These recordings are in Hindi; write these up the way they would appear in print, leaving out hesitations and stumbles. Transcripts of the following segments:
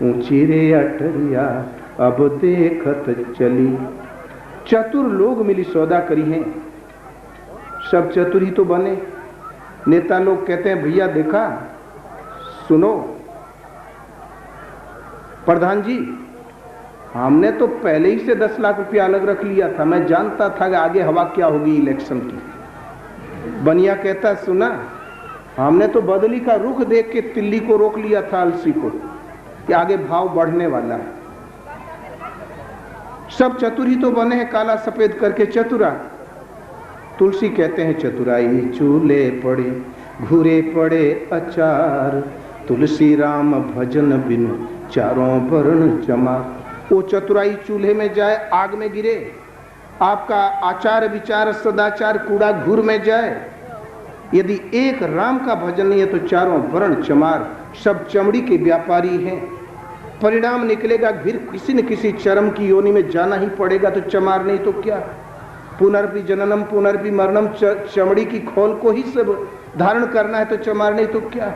ऊंची रे अटरिया अब देखत चली। चतुर लोग मिली सौदा करी हैं, सब चतुर ही तो बने। नेता लोग कहते हैं भैया देखा सुनो प्रधान जी, हमने तो पहले ही से 10 लाख रुपया अलग रख लिया था, मैं जानता था कि आगे हवा क्या होगी इलेक्शन की। बनिया कहता सुना, हमने तो बदली का रुख देख के तिल्ली को रोक लिया था, अलसी को, कि आगे भाव बढ़ने वाला है। सब चतुर ही तो बने हैं, काला सफेद करके चतुरा। तुलसी कहते हैं चतुराई चूल्हे पड़े घूरे पड़े अचार, तुलसी राम भजन बिनु चारों वर्ण चमार। वो चतुराई चूल्हे में जाए आग में गिरे, आपका आचार विचार सदाचार कूड़ा घूर में जाए। यदि एक राम का भजन नहीं है तो चारों वर्ण चमार, सब चमड़ी के व्यापारी हैं। परिणाम निकलेगा फिर किसी न किसी चरम की योनि में जाना ही पड़ेगा, तो चमार नहीं तो क्या। पुनर्पि जननम पुनर्पि मरणम, चमड़ी की खोल को ही सब धारण करना है तो चमार नहीं तो क्या।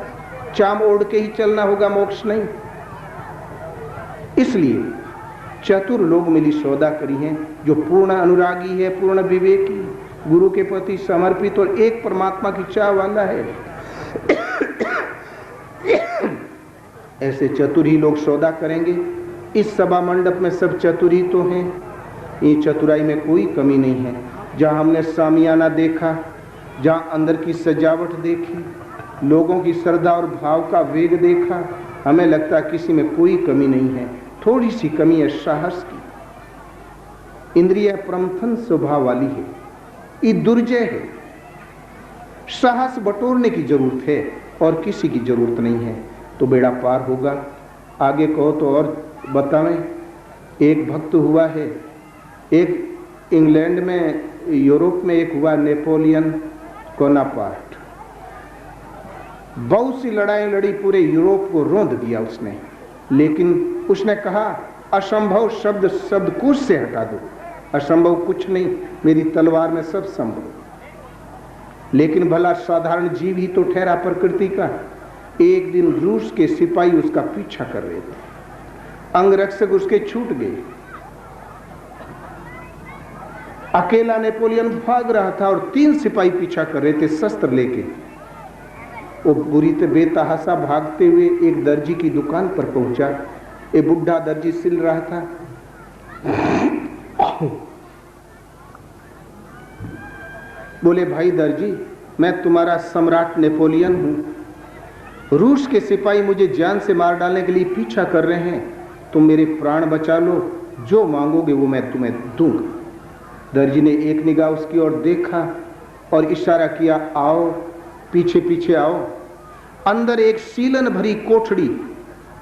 चाम ओढ़ के ही चलना होगा, मोक्ष नहीं। इसलिए चतुर लोग मिली सौदा करी हैं, जो पूर्ण अनुरागी है, पूर्ण विवेकी, गुरु के प्रति समर्पित और एक परमात्मा की चाह वाला है। ऐसे चतुर ही लोग सौदा करेंगे। इस सभा मंडप में सब चतुर ही तो हैं, ये चतुराई में कोई कमी नहीं है। जहाँ हमने सामियाना देखा, जहाँ अंदर की सजावट देखी, लोगों की श्रद्धा और भाव का वेग देखा, हमें लगता है किसी में कोई कमी नहीं है। थोड़ी सी कमी है साहस की। इंद्रिय प्रमथन स्वभाव वाली है, ये दुर्जय है। साहस बटोरने की जरूरत है और किसी की जरूरत नहीं है, तो बेड़ा पार होगा। आगे कहो तो और बतावें। एक भक्त हुआ है, एक इंग्लैंड में, यूरोप में एक हुआ नेपोलियन बोनापार्ट। बहुत सी लड़ाई लड़ी, पूरे यूरोप को रौंद दिया उसने, लेकिन उसने कहा असंभव शब्द शब्दकोश से हटा दो। असंभव कुछ नहीं, मेरी तलवार में सब संभव। लेकिन भला साधारण जीव ही तो ठहरा प्रकृति का। एक दिन रूस के सिपाही उसका पीछा कर रहे थे, अंगरक्षक उसके छूट गए। अकेला नेपोलियन भाग रहा था और 3 सिपाही पीछा कर रहे थे शस्त्र लेके। वो बुरी बेतहासा भागते हुए एक दर्जी की दुकान पर पहुंचा। एक बुढ़ा दर्जी सिल रहा था। बोले भाई दर्जी, मैं तुम्हारा सम्राट नेपोलियन हूं। रूस के सिपाही मुझे जान से मार डालने के लिए पीछा कर रहे हैं, तुम मेरे प्राण बचा लो, जो मांगोगे वो मैं तुम्हें दूंगा। दर्जी ने एक निगाह उसकी ओर देखा और इशारा किया, आओ पीछे पीछे आओ। अंदर एक सीलन भरी कोठड़ी,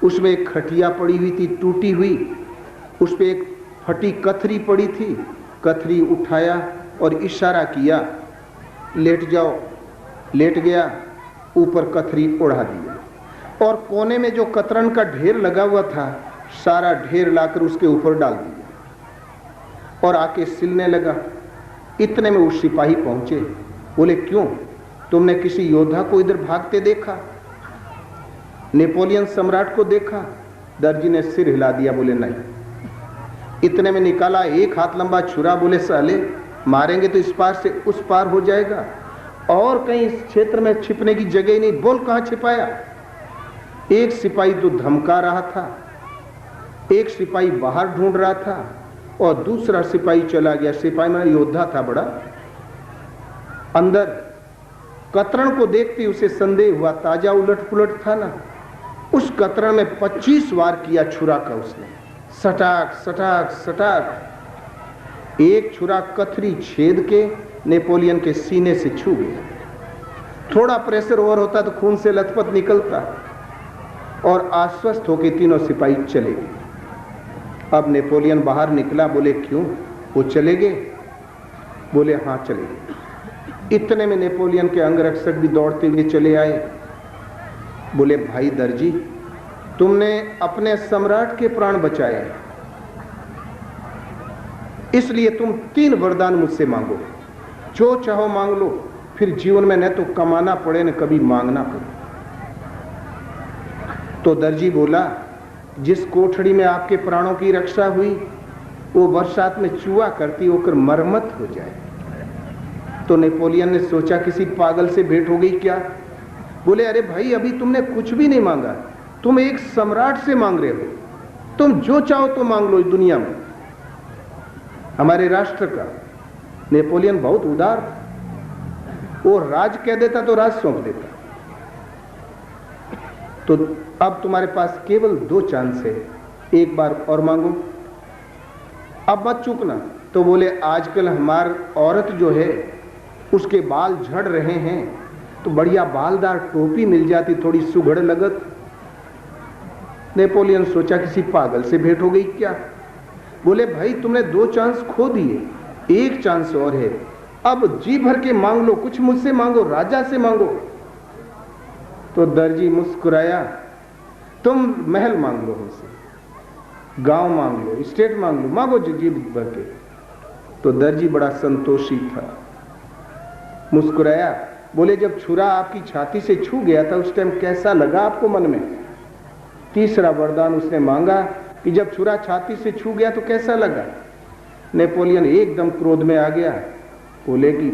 उसमें एक खटिया पड़ी हुई थी टूटी हुई, उस पे एक फटी कथरी पड़ी थी। कथरी उठाया और इशारा किया, लेट जाओ। लेट गया, ऊपर कथरी ओढ़ा दिया और कोने में जो कतरन का ढेर लगा हुआ था, सारा ढेर लाकर उसके ऊपर डाल दिया और आके सिलने लगा। इतने में वो सिपाही पहुंचे। बोले क्यों, तुमने किसी योद्धा को इधर भागते देखा, नेपोलियन सम्राट को देखा? दर्जी ने सिर हिला दिया, बोले नहीं। इतने में निकाला एक हाथ लंबा छुरा। बोले साले, मारेंगे तो इस पार से उस पार हो जाएगा, और कहीं इस क्षेत्र में छिपने की जगह ही नहीं। बोल कहां छिपाया? एक सिपाही तो धमका रहा था, एक सिपाही बाहर ढूंढ रहा था और दूसरा सिपाही चला गया। सिपाही में योद्धा था बड़ा। अंदर कतरण को देखते उसे संदेह हुआ, ताजा उलट पुलट था ना। उस कतरण में 25 वार किया छुरा का उसने, सटाक सटाक सटाक। एक छुरा कथरी छेद के नेपोलियन के सीने से छू गया। थोड़ा प्रेशर और होता तो खून से लथपथ निकलता, और आश्वस्त होकर तीनों सिपाही चले गए। अब नेपोलियन बाहर निकला। बोले क्यों, वो चले गए? बोले हाँ चले गए। इतने में नेपोलियन के अंगरक्षक भी दौड़ते हुए चले आए। बोले भाई दर्जी, तुमने अपने सम्राट के प्राण बचाए, इसलिए तुम 3 वरदान मुझसे मांगो, जो चाहो मांग लो, फिर जीवन में न तो कमाना पड़े न कभी मांगना पड़े। तो दर्जी बोला, जिस कोठड़ी में आपके प्राणों की रक्षा हुई वो बरसात में चूहा करती होकर मरम्मत हो जाए। तो नेपोलियन ने सोचा किसी पागल से भेंट हो गई क्या। बोले अरे भाई अभी तुमने कुछ भी नहीं मांगा, तुम एक सम्राट से मांग रहे हो, तुम जो चाहो तो मांग लो इस दुनिया में, हमारे राष्ट्र का। नेपोलियन बहुत उदार, वो राज कह देता तो राज सौंप देता। तो अब तुम्हारे पास केवल 2 चांस है, एक बार और मांगो, अब मत चूकना। तो बोले आजकल हमारी औरत जो है उसके बाल झड़ रहे हैं, तो बढ़िया बालदार टोपी मिल जाती, थोड़ी सुघड़ लगत। नेपोलियन सोचा किसी पागल से भेंट हो गई क्या। बोले भाई तुमने 2 चांस खो दिए, एक चांस और है, अब जी भर के मांग लो, कुछ मुझसे मांगो, राजा से मांगो। तो दर्जी मुस्कुराया, तुम महल मांग लो हमसे, गांव मांग लो, स्टेट मांग लो, मांगो जी भर के। तो दर्जी बड़ा संतोषी था, मुस्कुराया, बोले जब छुरा आपकी छाती से छू गया था उस टाइम कैसा लगा आपको मन में। तीसरा वरदान उसने मांगा कि जब छुरा छाती से छू गया तो कैसा लगा। नेपोलियन एकदम क्रोध में आ गया, बोले कि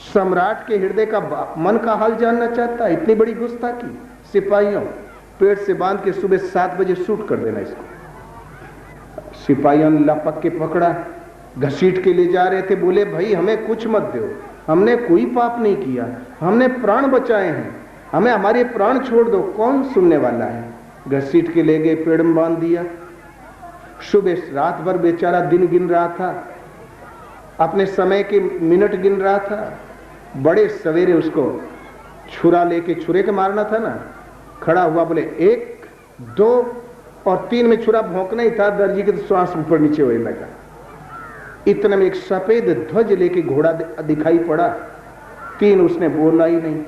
सम्राट के हृदय का मन का हाल जानना चाहता है, इतनी बड़ी गुस्ताखी। सिपाहियों पेट से बांध के सुबह 7 बजे शूट कर देना इसको। सिपाहियों ने लपक के पकड़ा, घसीट के ले जा रहे थे। बोले भाई हमें कुछ मत दो, हमने कोई पाप नहीं किया, हमने प्राण बचाए हैं, हमें हमारे प्राण छोड़ दो, कौन सुनने वाला है। घसीट के ले गए, पेड़ में बांध दिया। सुबह रात भर बेचारा दिन गिन रहा था, अपने समय के मिनट गिन रहा था। बड़े सवेरे उसको छुरा लेके, छुरे के मारना था ना, खड़ा हुआ, बोले 1 2 और 3 में छुरा भौंकना ही था। दर्जी के तो श्वास ऊपर नीचे होने लगा। इतने में एक सफेद ध्वज लेके घोड़ा दिखाई पड़ा। 3 उसने बोला ही नहीं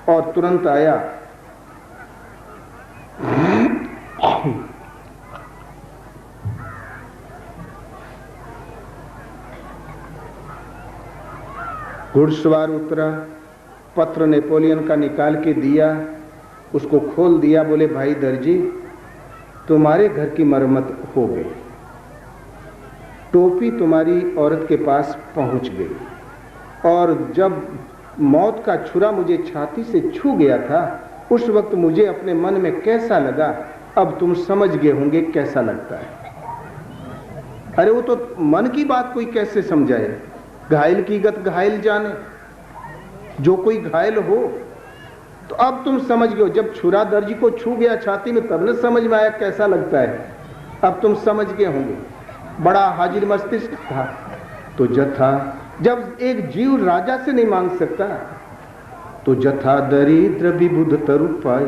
और तुरंत आया। घुड़सवार उतरा, पत्र नेपोलियन का निकाल के दिया, उसको खोल दिया। बोले भाई दर्जी तुम्हारे घर की मरम्मत हो गई, टोपी तुम्हारी औरत के पास पहुंच गई, और जब मौत का छुरा मुझे छाती से छू गया था उस वक्त मुझे अपने मन में कैसा लगा, अब तुम समझ गए होंगे कैसा लगता है। अरे वो तो मन की बात कोई कैसे समझाए, घायल की गत घायल जाने। जो कोई घायल हो तो अब तुम समझ गए, जब छुरा दर्जी को छू गया छाती में तब न समझ में आया कैसा लगता है, अब तुम समझ गए होंगे। बड़ा हाजिर मस्तिष्क था। तो जथा, जब एक जीव राजा से नहीं मांग सकता तो जथा दरिद्र विबुध तरु पाई,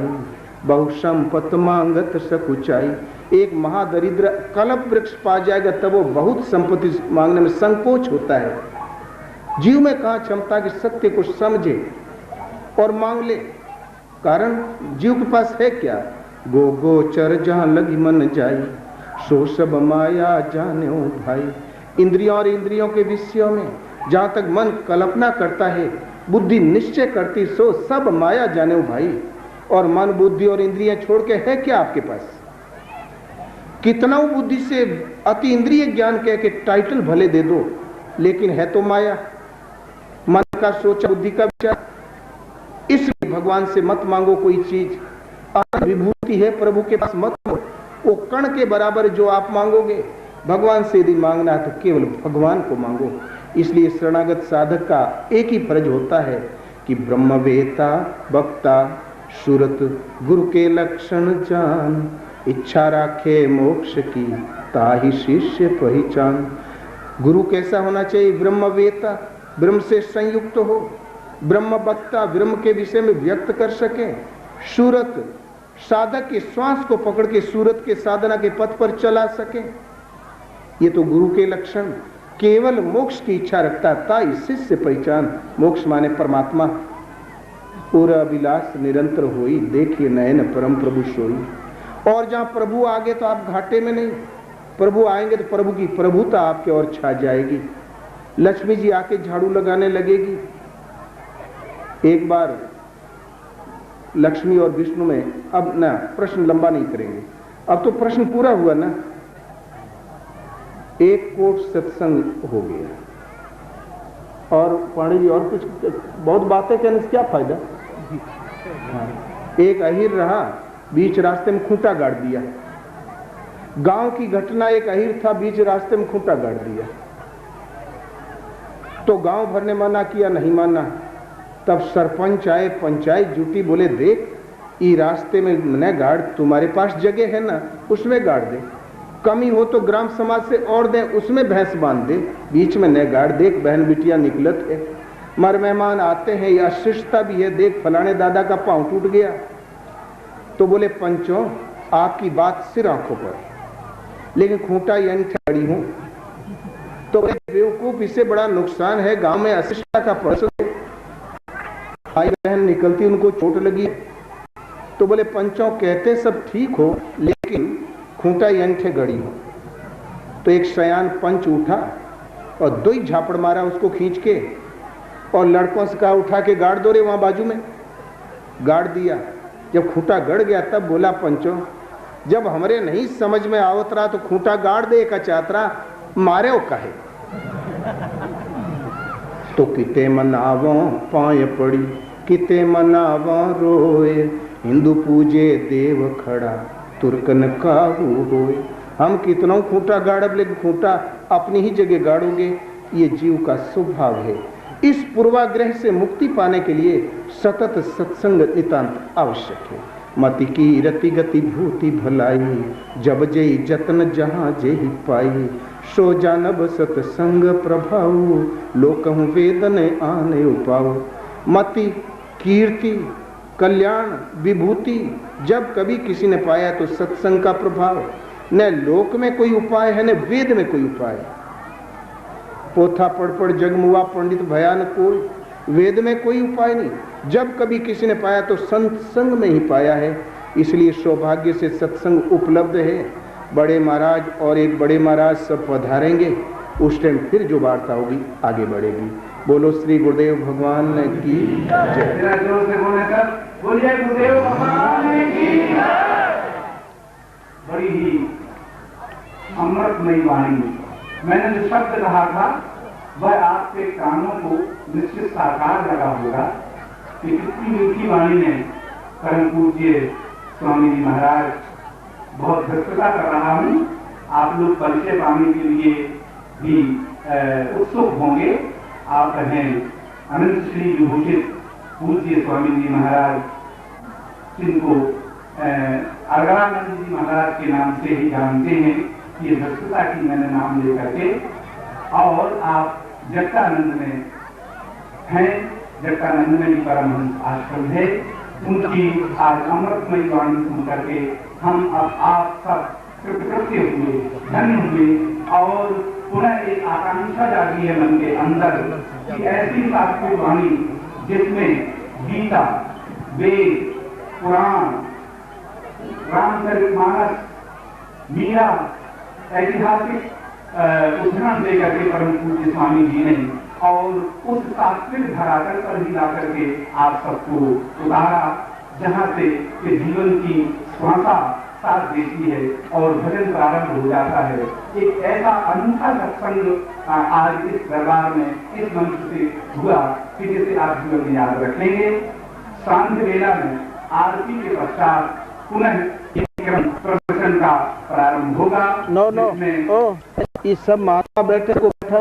बहु संपत मांगत सकुचाई। एक महादरिद्र कल्प वृक्ष पा जाएगा तब वो बहुत संपत्ति मांगने में संकोच होता है। जीव में कहाँ क्षमता कि सत्य को समझे और मांग ले, कारण जीव के पास है क्या। गो गोचर जहाँ लगी मन जाई, सो सब माया जाने ओ भाई। इंद्रियों और इंद्रियों के विषयों में जहाँ तक मन कल्पना करता है, बुद्धि निश्चय करती, सो सब माया जाने ओ भाई। और मन बुद्धि और इंद्रियां छोड़ के है क्या आपके पास। कितना बुद्धि से अति इंद्रिय ज्ञान कह के टाइटल भले दे दो, लेकिन है तो माया, मन का सोचा, बुद्धि का विचार। इसलिए भगवान से मत मांगो कोई चीज, विभूति है प्रभु के पास मत मांगो। वो कण के बराबर जो आप मांगोगे, भगवान से यदि मांगना है तो केवल भगवान को मांगो। इसलिए शरणागत साधक का एक ही फर्ज होता है कि ब्रह्मवेता वक्ता सुरत गुरु के लक्षण जान, इच्छा राखे मोक्ष की ताहि शिष्य पहचान। गुरु कैसा होना चाहिए, ब्रह्मवेता, ब्रह्म से संयुक्त हो, ब्रह्म वक्ता, ब्रह्म के विषय में व्यक्त कर सके, सूरत, साधक के श्वास को पकड़ के सूरत के साधना के पथ पर चला सके। ये तो गुरु के लक्षण। केवल मोक्ष की इच्छा रखता था शिष्य पहचान। मोक्ष माने परमात्मा। पूरा अभिलाष निरंतर होई, देखिए नयन परम प्रभु सोई। और जहां प्रभु आगे तो आप घाटे में नहीं, प्रभु आएंगे तो प्रभु की प्रभुता आपके और छा जाएगी। लक्ष्मी जी आके झाड़ू लगाने लगेगी। एक बार लक्ष्मी और विष्णु में, अब ना प्रश्न लंबा नहीं करेंगे, अब तो प्रश्न पूरा हुआ ना। 1 कोट सत्संग हो गया और पाणी जी और कुछ बहुत बातें कहने से क्या फायदा। हाँ। एक अहीर रहा, बीच रास्ते में खूंटा गाड़ दिया। गांव की घटना, एक अहीर था, बीच रास्ते में खूंटा गाड़ दिया। तो गांव भर ने मना किया, नहीं माना। तब सरपंच आए, पंचायत जुटी, बोले देख ये रास्ते में न गाड़, तुम्हारे पास जगह है ना, उसमें गाड़ दे। कमी हो तो ग्राम समाज से और दे, उसमें भैंस बांध दे, बीच में न गाड़। देख बहन बिटिया निकलत है, मर मेहमान आते हैं, या शिष्टता भी है। देख फलाने दादा का पांव टूट गया। तो बोले पंचों आपकी बात सिर आंखों पर, लेकिन खूंटा यानी खड़ी हूं। तो बेवकूफ, इससे बड़ा नुकसान है, गांव में अशिष्टता का प्रश्न। भाई बहन निकलती, उनको चोट लगी। तो बोले पंचों कहते सब ठीक हो, लेकिन खूंटा यंठे गड़ी हो। तो एक सयान पंच उठा और 2 ही झापड़ मारा उसको खींच के, और लड़कों से कहा उठा के गाड़ दो रे, वहां बाजू में गाड़ दिया। जब खूंटा गड़ गया तब बोला पंचों जब हमरे नहीं समझ में आवत रहा तो खूंटा गाड़ दे का चातरा, मारे वो कहे। तो किते मनावो पाए पड़ी, किते मनावो रोए, हिंदू पूजे देव खड़ा, तुर्कन काबू होए। हम कितना खूंटा गाड़ब, लेकिन खूंटा अपनी ही जगह गाड़ोगे, ये जीव का स्वभाव है। इस पूर्वाग्रह से मुक्ति पाने के लिए सतत सत्संग नितांत आवश्यक है। मति की रति गति भूति भलाई, जब जय जतन जहाँ जेहि पाई, सो जानब सत्संग प्रभाव, लोकहु वेदन आने उपाव। मति कीर्ति कल्याण विभूति जब कभी किसी ने पाया तो सत्संग का प्रभाव। न लोक में कोई उपाय है, न वेद में कोई उपाय। पोथा पढ़ जगमुआ पंडित भयान कोई, वेद में कोई उपाय नहीं। जब कभी किसी ने पाया तो सत्संग में ही पाया है। इसलिए सौभाग्य से सत्संग उपलब्ध है। बड़े महाराज और एक बड़े महाराज सब पधारेंगे, उस टाइम फिर जो वार्ता होगी आगे बढ़ेगी। बोलो श्री गुरुदेव भगवान की जय। बोलिए गुरुदेव भगवान की जय। बड़ी ही अमृतमयी वाणी। मैंने जो शब्द कहा था वह आपके कानों को निश्चित साकार लगा होगा कि कितनी मीठी वाणी में परम पूज्य स्वामी जी महाराज। बहुत धन्यवाद कर रहा हूँ, आप लोग परिचय पाने के लिए भी उत्सुक होंगे। आप हैं अनंत श्री विभूषित पूज्य स्वामी जी महाराज, जिनको अर्गानंद जी महाराज के नाम से ही जानते हैं। ये धन्यता की मैंने नाम लेकर के, और आप जगतानंद में हैं। जगतानंद में भी परमहंस आश्रम है। उनकी आज अमृतमयी वाणी सुन करके हम अब आप सब कृतकृत्य हुए, धन्य हुए, और पुनः एक आकांक्षा जागी है मन के अंदर कि ऐसी शास्त्रीय वाणी जिसमें गीता, वेद, पुराण, रामचरितमानस, मीरा, ऐतिहासिक उदाहरण देकर के परम पूज्य स्वामी जी ने, और उस तात्विक धरातल पर ही लाकर के आप सबको उतारा, जहाँ से कि जीवन की श्वासा साथ देती है और भजन प्रारंभ हो जाता है। एक ऐसा अनूठा सत्संग आज इस दरबार में इस मंच से हुआ कि जिसे आप जीवन में याद रखेंगे। सांध्य वेला में आरती के पश्चात पुनः प्रवचन का प्रारंभ होगा। ये सब माता बैठे को बैठा,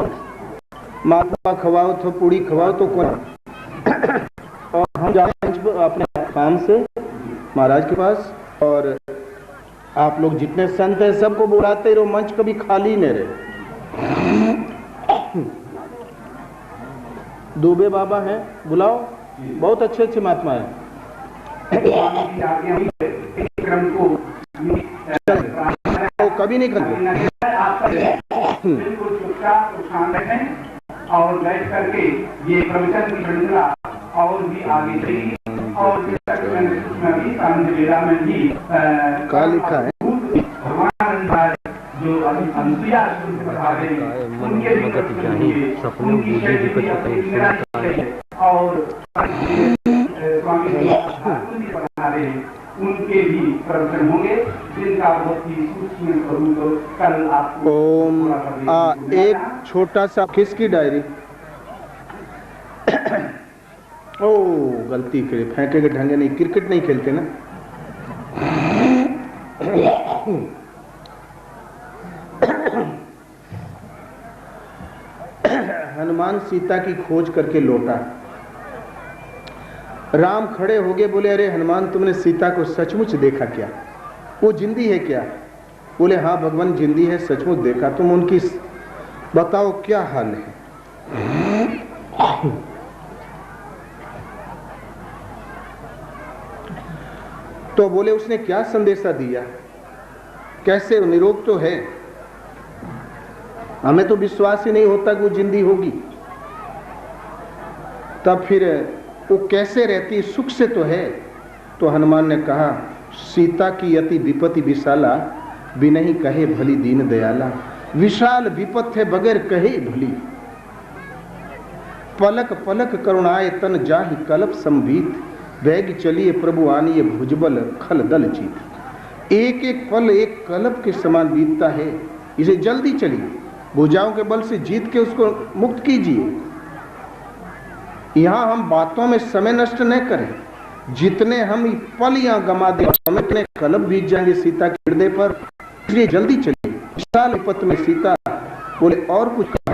माता खवाओ तो पूड़ी खवाओ तो कौन। और हम जाते हैं अपने काम से महाराज के पास, और आप लोग जितने संत हैं सबको बुलाते रहो, मंच कभी खाली नहीं रहे। दुबे बाबा हैं, बुलाओ, बहुत अच्छे अच्छे महात्मा हैं। तो कभी नहीं करते। और बैठ करके ये प्रवचन की श्रृंखला और भी आगे चलेगी। और में भी क्या लिखा है, भगवान जो अनुसुईया उनके भी उनकी शैली और स्वामी जी बना रहे हैं, उनके भी प्रवचन होंगे। का बहुत ही सूक्ष्म करूं तो कल आपको ओम एक छोटा सा किसकी डायरी ओ गलती करे फेंके के ढंगे नहीं, क्रिकेट नहीं खेलते ना। हनुमान सीता की खोज करके लौटा। राम खड़े हो गए, बोले अरे हनुमान तुमने सीता को सचमुच देखा क्या? वो जिंदी है क्या? बोले हाँ भगवान जिंदी है, सचमुच देखा। तुम उनकी बताओ क्या हाल है? तो बोले उसने क्या संदेशा दिया, कैसे? निरोग तो है, हमें तो विश्वास ही नहीं होता कि वो जिंदी होगी। तब फिर वो कैसे रहती, सुख से तो है। तो हनुमान ने कहा सीता की अति विपत्ति विशाला, बिनहि कहे भली दीन दयाला। विशाल विपत है बगैर कहे भली, पलक पलक करुणाए तन जाहि कल्प संभीत। वेग चलिए प्रभु आनिए भुजबल खल दल जीत। एक एक पल एक कल्प के समान बीतता है, इसे जल्दी चलिए, भुजाओं के बल से जीत के उसको मुक्त कीजिए। यहां हम बातों में समय नष्ट न करें, जितने हम पल यहां गमा दे इतने कल्प बीत जाएंगे सीता के हृदय पर, इसलिए जल्दी चलिए। विशाल विपत में सीता बोले और कुछ कहा,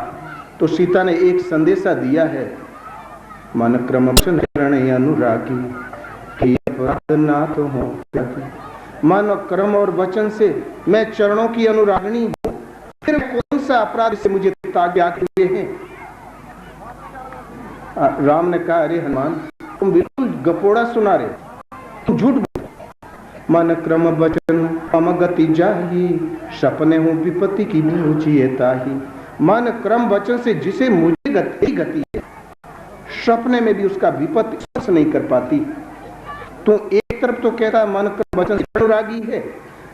तो सीता ने एक संदेशा दिया है, मन क्रम वचन अनुरागी ना तो हो। मन क्रम और वचन से मैं चरणों की अनुरागिणी हूं, फिर कौन सा अपराध से मुझे ताज्ञा किए हैं? राम ने कहा अरे हनुमान तुम बिल्कुल गपोड़ा सुना रहे, तुम झूठ बोल। मन क्रम वचन मम गति जाही, सपने हूं विपत्ति की बूझिए ताही। मन क्रम वचन से जिसे मुझे गति है, सपने में भी उसका विपत्ति स्पर्श नहीं कर पाती। तो एक तरफ तो कहता मन क्रम वचन से अनुरागी है,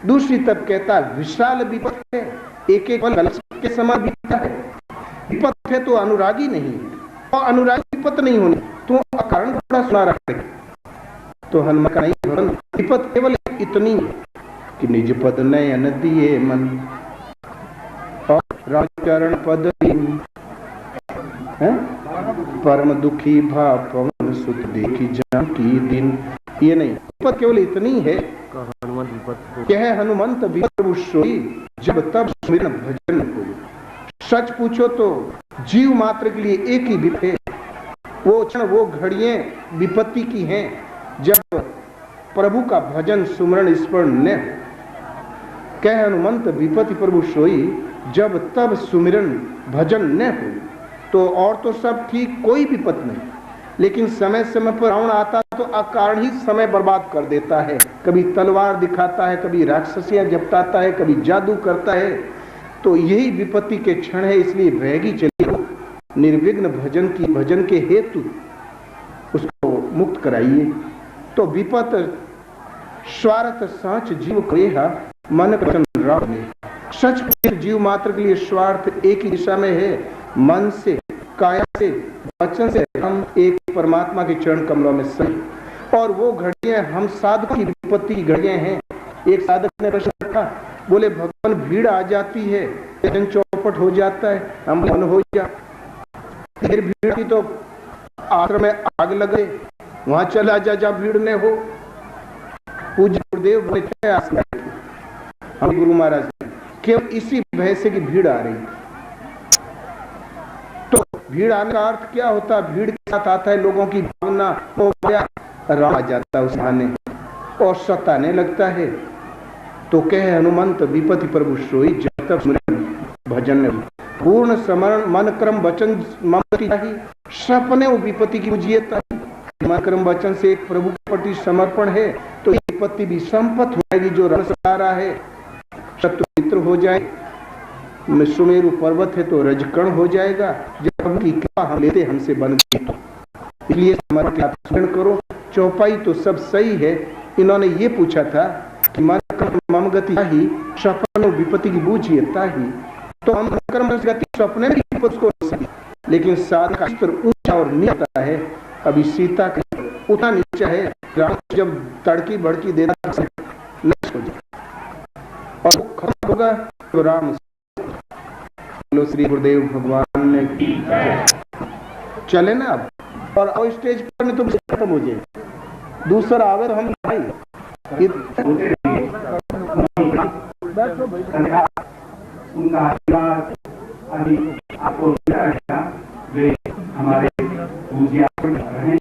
दूसरी तरफ कहता विशाल विपत है, एक एक पल के समान बीतता है। विपत है तो अनुरागी नहीं, और अनुरागी विपत नहीं होनी, तो अकारण थोड़ा सुना रहा है। तो हनुमान का नहीं, विपत केवल इतनी कि निज पद नयन दिए मन, और रामचरण पद है परम दुखी भा पवन सुत देखी जानकी दिन। ये नहीं, विपत केवल इतनी है कह हनुमंत विपत सोई, जब तब सुमिरन भजन होई। सच पूछो तो जीव मात्र के लिए एक ही विपत है, वो क्षण वो घड़ियां विपत्ति की हैं जब प्रभु का भजन सुमरण स्मरण न हो। कह हनुमंत विपत्ति प्रभु सोई, जब तब सुमिरन भजन न हो। तो और तो सब ठीक, कोई विपत नहीं, लेकिन समय समय पर रावण आता तो अकारण ही समय बर्बाद कर देता है। कभी तलवार दिखाता है, कभी राक्षसियां जपटाता है, कभी जादू करता है। तो यही विपत्ति के क्षण है, इसलिए वेगी चलिए, निर्विघ्न भजन के हेतु उसको मुक्त कराइए। तो विपत स्वार्थ साच जीव करेहा, मन वचन राम ने। सच जीव मात्र के लिए स्वार्थ एक ही दिशा में है, मन से, काया से, वचन से हम एक परमात्मा के चरण कमलों में सही। और वो घड़ियां हम साधक की विपत्ति की घड़ियां हैं। एक साधक ने प्रश्न रखा, बोले भगवान भीड़ आ जाती है, जन चौपट हो जाता है, हम मन हो जा, फिर भीड़ की तो आश्रम में आग लगे, वहां चला जा जब भीड़ न हो। पूज्य गुरुदेव हम गुरु महाराज केवल इसी भय से कि भीड़ आ रही। तो भीड़ आने का अर्थ क्या होता है? भीड़ के साथ आता है लोगों की भावना, राम आ जाता है उस आने और सताने लगता है। तो कहे हनुमंत विपत्ति प्रभु सोई, जब तक भजन पूर्ण समरण मन क्रम वचन ममति, सपने विपत्ति की मुझियता। मन क्रम वचन से एक प्रभु के प्रति समर्पण है तो विपत्ति भी संपत हो जाएगी। जो रण सता रहा है शत्रु मित्र हो जाए, सुमेरु पर्वत है तो रजकण हो जाएगा। जब उनकी कृपा हम लेते हमसे बन गई, तो इसलिए स्मरण करो। चौपाई तो सब सही है। इन्होंने ये पूछा था कि मन क्रम मम गति ही, सपन विपत्ति की बूझियता ही। तो हम कर्म गति सपने में को, लेकिन साधक का स्तर ऊंचा और नीचा है। अभी सीता का उतना नीचा है, जब तड़की भड़की देता नष्ट हो जाए। होगा तो राम। बोलो श्री गुरुदेव भगवान ने की जय। चले ना अब, और अब स्टेज पर नहीं तो खत्म हो जाए, दूसरा आवर हम भाई उनका आशीर्वाद अभी आपको मिला रहेगा। वे हमारे पूज्य रहे हैं।